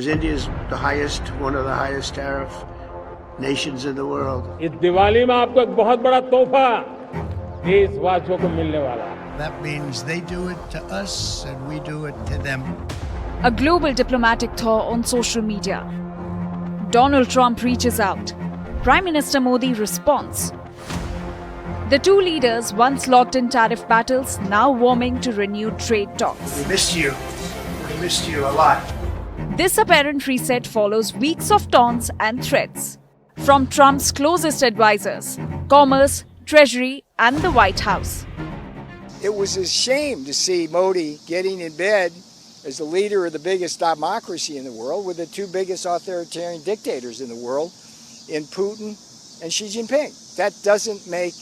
because India is one of the highest tariff nations in the world. इस दिवाली में आपको एक बहुत बड़ा तोहफा देशवासियों को मिलने वाला है. That means they do it to us and we do it to them. A global diplomatic tour on social media. Donald Trump reaches out. Prime Minister Modi responds. The two leaders, once locked in tariff battles, now warming to renewed trade talks. We missed you. We missed you a lot. This apparent reset follows weeks of taunts and threats from Trump's closest advisors, Commerce, Treasury, and the White House. It was a shame to see Modi getting in bed as the leader of the biggest democracy in the world with the two biggest authoritarian dictators in the world, in Putin and Xi Jinping. That doesn't make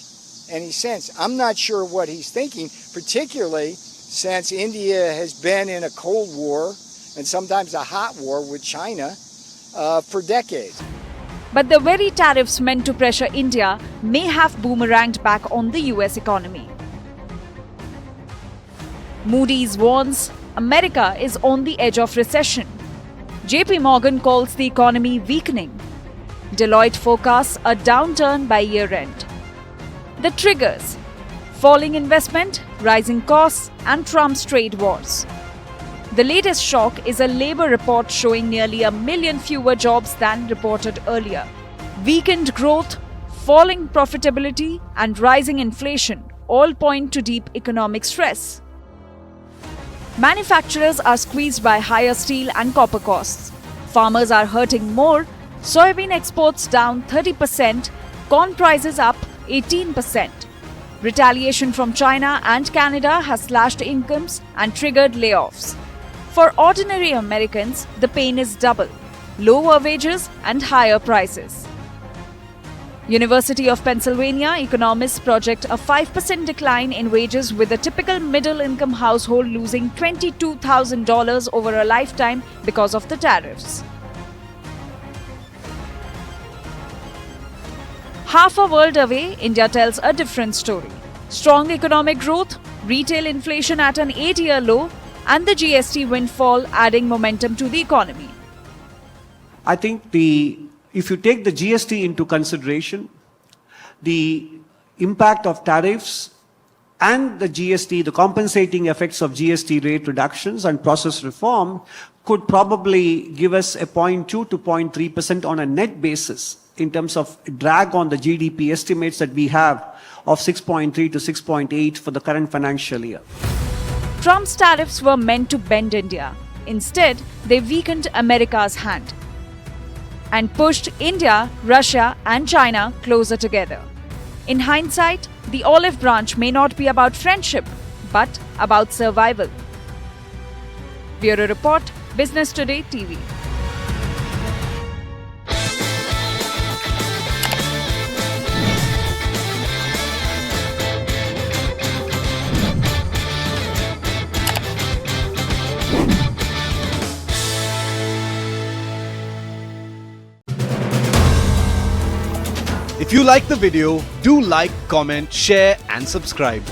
any sense. I'm not sure what he's thinking, particularly since India has been in a Cold War and sometimes a hot war with China for decades. But the very tariffs meant to pressure India may have boomeranged back on the US economy. Moody's warns America is on the edge of recession. JP Morgan calls the economy weakening. Deloitte forecasts a downturn by year-end. The triggers: falling investment, rising costs, and Trump's trade wars. The latest shock is a labor report showing nearly 1 million fewer jobs than reported earlier. Weakened growth, falling profitability, and rising inflation all point to deep economic stress. Manufacturers are squeezed by higher steel and copper costs. Farmers are hurting more. Soybean exports down 30%, corn prices up 18%. Retaliation from China and Canada has slashed incomes and triggered layoffs. For ordinary Americans, the pain is double: lower wages and higher prices. University of Pennsylvania economists project a 5% decline in wages, with a typical middle-income household losing $22,000 over a lifetime because of the tariffs. Half a world away, India tells a different story. Strong economic growth, retail inflation at an 8-year low, and the GST windfall adding momentum to the economy. I think if you take the GST into consideration, the impact of tariffs and the GST, the compensating effects of GST rate reductions and process reform could probably give us a 0.2 to 0.3% on a net basis in terms of drag on the GDP estimates that we have of 6.3 to 6.8 for the current financial year. Trump's tariffs were meant to bend India. Instead, they weakened America's hand and pushed India, Russia, and China closer together. In hindsight, the olive branch may not be about friendship, but about survival. Bureau Report, Business Today TV. If you like the video, do like, comment, share and subscribe.